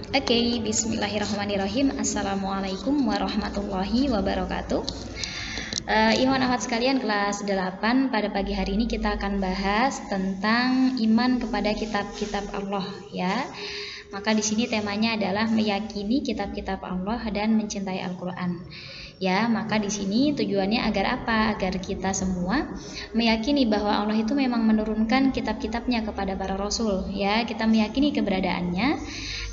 Oke, bismillahirrahmanirrahim. Assalamualaikum warahmatullahi wabarakatuh. Ikhwan akhwat sekalian kelas 8, pada pagi hari ini kita akan bahas tentang iman kepada kitab-kitab Allah ya. Maka di sini temanya adalah meyakini kitab-kitab Allah dan mencintai Al-Qur'an. Ya, maka di sini tujuannya agar apa? Agar kita semua meyakini bahwa Allah itu memang menurunkan kitab-kitabnya kepada para rasul, ya. Kita meyakini keberadaannya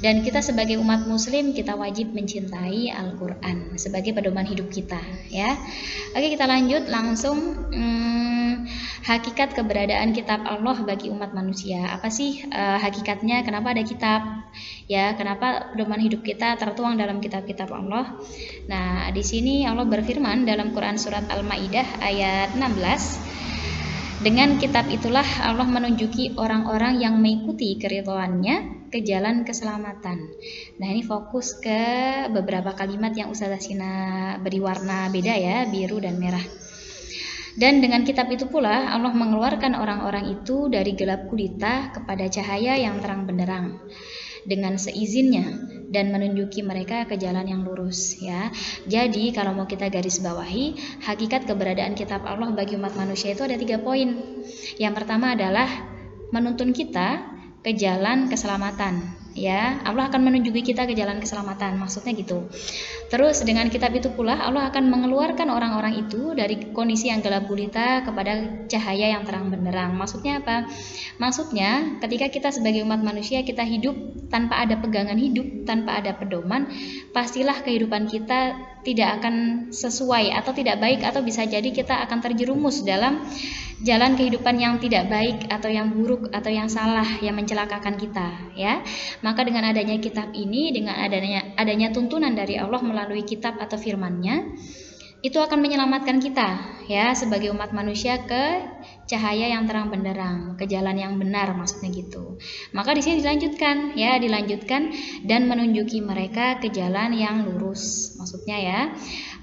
dan kita sebagai umat muslim kita wajib mencintai Al-Qur'an sebagai pedoman hidup kita, ya. Oke, kita lanjut langsung hakikat keberadaan kitab Allah bagi umat manusia. Apa sih hakikatnya? Kenapa ada kitab? Ya, kenapa pedoman hidup kita tertuang dalam kitab-kitab Allah? Nah, di sini Allah berfirman dalam Quran surat Al-Maidah ayat 16. Dengan kitab itulah Allah menunjuki orang-orang yang mengikuti keridhoannya ke jalan keselamatan. Nah, ini fokus ke beberapa kalimat yang Ustazah Sina beri warna beda ya, biru dan merah. Dan dengan kitab itu pula Allah mengeluarkan orang-orang itu dari gelap gulita kepada cahaya yang terang benderang dengan seizinnya dan menunjuki mereka ke jalan yang lurus, ya. Jadi kalau mau kita garis bawahi, hakikat keberadaan kitab Allah bagi umat manusia itu ada 3 poin. Yang pertama adalah menuntun kita ke jalan keselamatan, ya. Allah akan menunjuki kita ke jalan keselamatan, maksudnya gitu. Terus dengan kitab itu pula Allah akan mengeluarkan orang-orang itu dari kondisi yang gelap gulita kepada cahaya yang terang benderang. Maksudnya apa? Maksudnya ketika kita sebagai umat manusia kita hidup tanpa ada pegangan hidup, tanpa ada pedoman, pastilah kehidupan kita tidak akan sesuai atau tidak baik, atau bisa jadi kita akan terjerumus dalam jalan kehidupan yang tidak baik atau yang buruk atau yang salah yang mencelakakan kita, ya. Maka dengan adanya kitab ini, dengan adanya tuntunan dari Allah melalui kitab atau firman-Nya, itu akan menyelamatkan kita, ya, sebagai umat manusia ke cahaya yang terang benderang, ke jalan yang benar, maksudnya gitu. Maka di sini dilanjutkan, ya, dilanjutkan dan menunjuki mereka ke jalan yang lurus, maksudnya ya.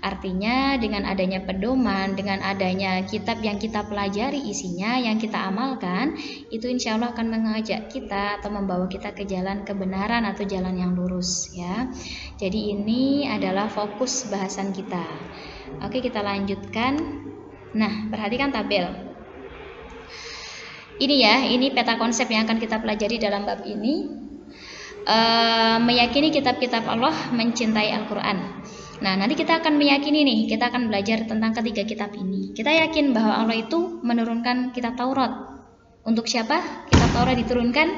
Artinya dengan adanya pedoman, dengan adanya kitab yang kita pelajari isinya, yang kita amalkan, itu insya Allah akan mengajak kita atau membawa kita ke jalan kebenaran atau jalan yang lurus, ya. Jadi ini adalah fokus bahasan kita. Oke, kita lanjutkan. Nah, perhatikan tabel. Ini ya, ini peta konsep yang akan kita pelajari dalam bab ini. Meyakini kitab-kitab Allah, mencintai Al-Quran. Nah, nanti kita akan meyakini nih, kita akan belajar tentang ketiga kitab ini. Kita yakin bahwa Allah itu menurunkan kitab Taurat. Untuk siapa kitab Taurat diturunkan?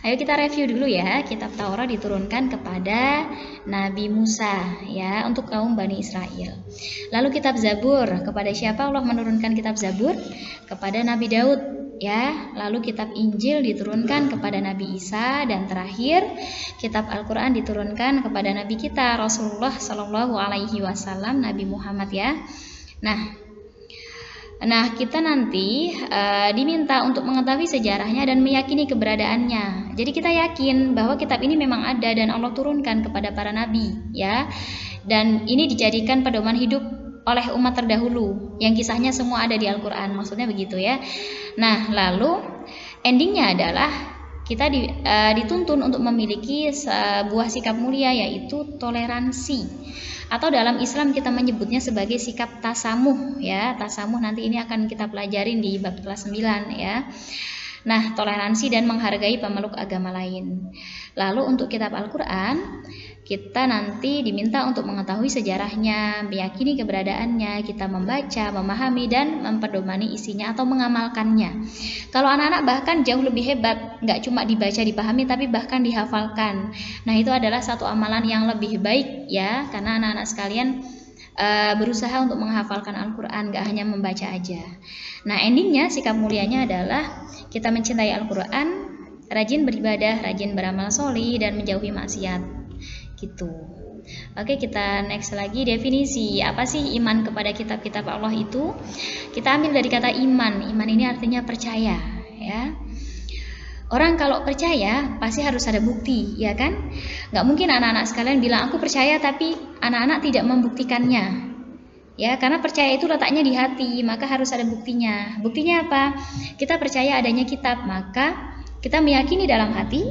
Ayo kita review dulu ya. Kitab Taurat diturunkan kepada Nabi Musa, ya, untuk kaum Bani Israel. Lalu kitab Zabur, kepada siapa Allah menurunkan kitab Zabur? Kepada Nabi Daud, ya. Lalu kitab Injil diturunkan kepada Nabi Isa, dan terakhir kitab Al-Quran diturunkan kepada Nabi kita Rasulullah Shallallahu Alaihi Wasallam, Nabi Muhammad, ya. Nah, kita nanti diminta untuk mengetahui sejarahnya dan meyakini keberadaannya. Jadi kita yakin bahwa kitab ini memang ada dan Allah turunkan kepada para nabi, ya. Dan ini dijadikan pedoman hidup oleh umat terdahulu yang kisahnya semua ada di Al-Quran, maksudnya begitu ya. Nah, lalu endingnya adalah kita dituntun untuk memiliki sebuah sikap mulia, yaitu toleransi. Atau dalam Islam kita menyebutnya sebagai sikap tasamuh, ya. Tasamuh nanti ini akan kita pelajarin di bab kelas 9, ya. Nah, toleransi dan menghargai pemeluk agama lain. Lalu untuk kitab Al-Quran, kita nanti diminta untuk mengetahui sejarahnya, meyakini keberadaannya, kita membaca, memahami, dan memperdomani isinya atau mengamalkannya. Kalau anak-anak bahkan jauh lebih hebat, nggak cuma dibaca, dipahami, tapi bahkan dihafalkan. Nah, itu adalah satu amalan yang lebih baik, ya, karena anak-anak sekalian berusaha untuk menghafalkan Al-Quran, nggak hanya membaca aja. Nah, endingnya sikap mulianya adalah kita mencintai Al-Quran, rajin beribadah, rajin beramal solih, dan menjauhi maksiat, gitu. Oke, kita next lagi. Definisi apa sih iman kepada kitab-kitab Allah itu? Kita ambil dari kata iman. Iman ini artinya percaya, ya. Orang kalau percaya pasti harus ada bukti, ya kan? Nggak mungkin anak-anak sekalian bilang aku percaya tapi anak-anak tidak membuktikannya, ya, karena percaya itu letaknya di hati, maka harus ada buktinya. Buktinya apa? Kita percaya adanya kitab, maka kita meyakini dalam hati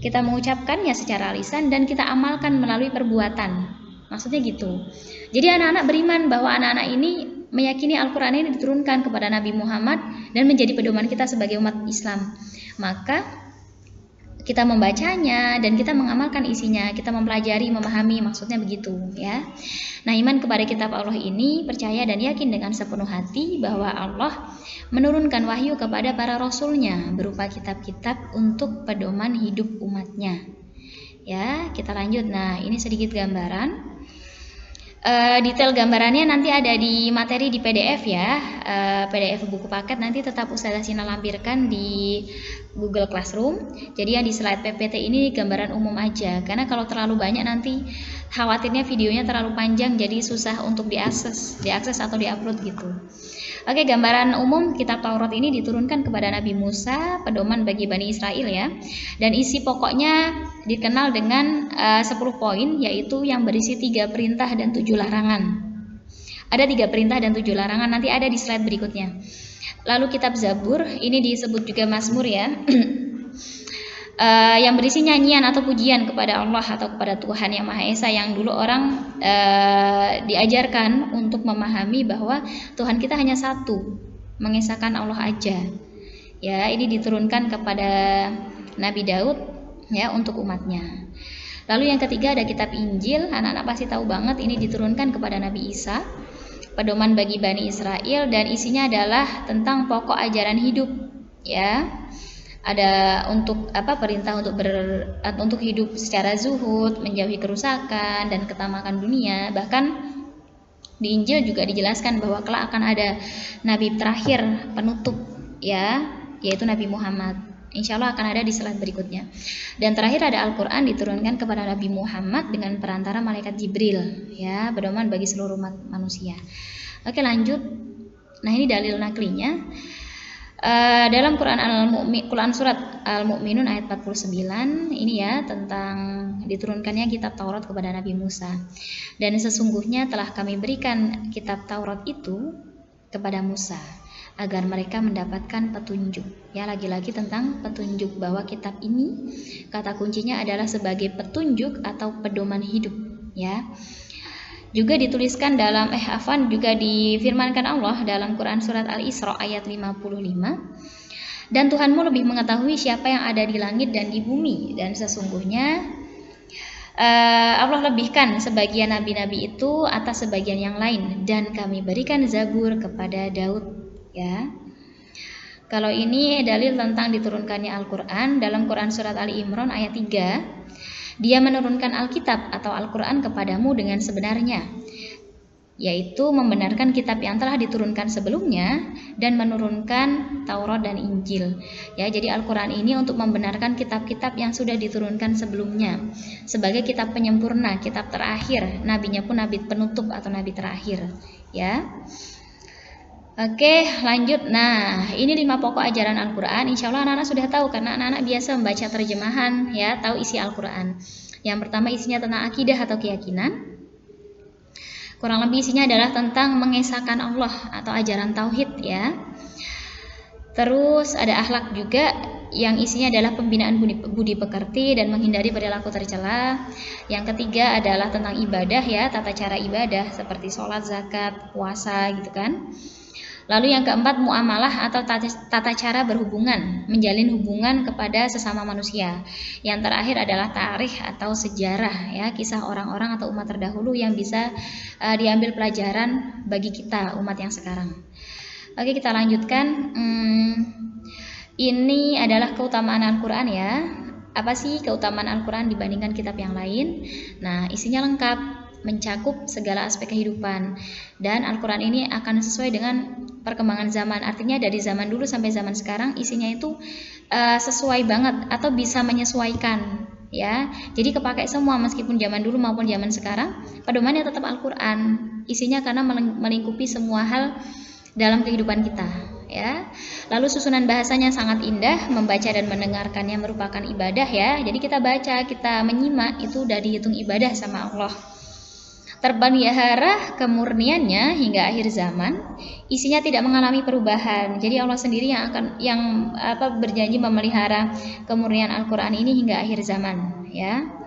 Kita mengucapkannya secara lisan dan kita amalkan melalui perbuatan. Maksudnya gitu. Jadi anak-anak beriman bahwa anak-anak ini meyakini Al-Quran ini diturunkan kepada Nabi Muhammad dan menjadi pedoman kita sebagai umat Islam. Maka kita membacanya dan kita mengamalkan isinya, kita mempelajari, memahami, maksudnya begitu ya. Nah, iman kepada kitab Allah ini percaya dan yakin dengan sepenuh hati bahwa Allah menurunkan wahyu kepada para rasulnya berupa kitab-kitab untuk pedoman hidup umatnya. Ya, kita lanjut. Nah, ini sedikit gambaran. Detail gambarannya nanti ada di materi di PDF ya, PDF buku paket nanti tetap Ustazah Sina lampirkan di Google Classroom. Jadi yang di slide PPT ini gambaran umum aja, karena kalau terlalu banyak nanti khawatirnya videonya terlalu panjang jadi susah untuk diakses atau diupload gitu. Oke, gambaran umum kitab Taurat ini diturunkan kepada Nabi Musa, pedoman bagi Bani Israel ya. Dan isi pokoknya dikenal dengan 10 poin, yaitu yang berisi 3 perintah dan 7 larangan. Ada 3 perintah dan 7 larangan, nanti ada di slide berikutnya. Lalu kitab Zabur, ini disebut juga Mazmur ya. Yang berisi nyanyian atau pujian kepada Allah atau kepada Tuhan Yang Maha Esa, yang dulu orang diajarkan untuk memahami bahwa Tuhan kita hanya satu, mengesahkan Allah aja. Ya, ini diturunkan kepada Nabi Daud ya untuk umatnya. Lalu yang ketiga ada kitab Injil, anak-anak pasti tahu banget, ini diturunkan kepada Nabi Isa, pedoman bagi Bani Israel, dan isinya adalah tentang pokok ajaran hidup ya. Ada untuk perintah untuk hidup secara zuhud, menjauhi kerusakan dan ketamakan dunia. Bahkan di Injil juga dijelaskan bahwa kelak akan ada nabi terakhir penutup ya, yaitu Nabi Muhammad. Insya Allah akan ada di slide berikutnya. Dan terakhir ada Al-Quran diturunkan kepada Nabi Muhammad dengan perantara malaikat Jibril ya, pedoman bagi seluruh umat manusia. Oke, lanjut. Nah, ini dalil naklinya. Dalam Quran surat Al-Mu'minun ayat 49 ini ya, tentang diturunkannya kitab Taurat kepada Nabi Musa. Dan sesungguhnya telah kami berikan kitab Taurat itu kepada Musa agar mereka mendapatkan petunjuk. Ya, lagi-lagi tentang petunjuk, bahwa kitab ini kata kuncinya adalah sebagai petunjuk atau pedoman hidup ya. Juga dituliskan dalam juga difirmankan Allah dalam Quran surat Al-Isra ayat 55. Dan Tuhanmu lebih mengetahui siapa yang ada di langit dan di bumi, dan sesungguhnya Allah lebihkan sebagian nabi-nabi itu atas sebagian yang lain, dan kami berikan Zabur kepada Daud ya. Kalau ini dalil tentang diturunkannya Al-Quran dalam Quran surat Ali Imran ayat 3. Dia menurunkan Alkitab atau Al-Quran kepadamu dengan sebenarnya, yaitu membenarkan kitab yang telah diturunkan sebelumnya dan menurunkan Taurat dan Injil. Ya, jadi Al-Quran ini untuk membenarkan kitab-kitab yang sudah diturunkan sebelumnya sebagai kitab penyempurna, kitab terakhir. Nabinya pun nabi penutup atau nabi terakhir. Ya. Oke, lanjut. Nah, ini 5 pokok ajaran Al-Quran. Insya Allah anak-anak sudah tahu karena anak-anak biasa membaca terjemahan ya, tahu isi Al-Quran. Yang pertama isinya tentang akidah atau keyakinan. Kurang lebih isinya adalah tentang mengesahkan Allah atau ajaran tauhid ya. Terus ada akhlak juga yang isinya adalah pembinaan budi pekerti dan menghindari perilaku tercela. Yang ketiga adalah tentang ibadah ya, tata cara ibadah seperti sholat, zakat, puasa gitu kan. Lalu yang keempat muamalah atau tata cara berhubungan, menjalin hubungan kepada sesama manusia. Yang terakhir adalah tarikh atau sejarah ya, kisah orang-orang atau umat terdahulu yang bisa diambil pelajaran bagi kita umat yang sekarang. Oke, kita lanjutkan. Ini adalah keutamaan Al-Quran ya. Apa sih keutamaan Al-Quran dibandingkan kitab yang lain? Nah, isinya lengkap, mencakup segala aspek kehidupan, dan Al-Quran ini akan sesuai dengan perkembangan zaman. Artinya dari zaman dulu sampai zaman sekarang isinya itu sesuai banget atau bisa menyesuaikan ya. Jadi kepakai semua meskipun zaman dulu maupun zaman sekarang, pedomannya tetap Al-Quran isinya karena melingkupi semua hal dalam kehidupan kita ya. Lalu susunan bahasanya sangat indah, membaca dan mendengarkannya merupakan ibadah ya. Jadi kita baca, kita menyimak itu udah dihitung ibadah sama Allah. terpelihara kemurniannya hingga akhir zaman, isinya tidak mengalami perubahan. Jadi Allah sendiri yang berjanji memelihara kemurnian Al-Qur'an ini hingga akhir zaman, ya.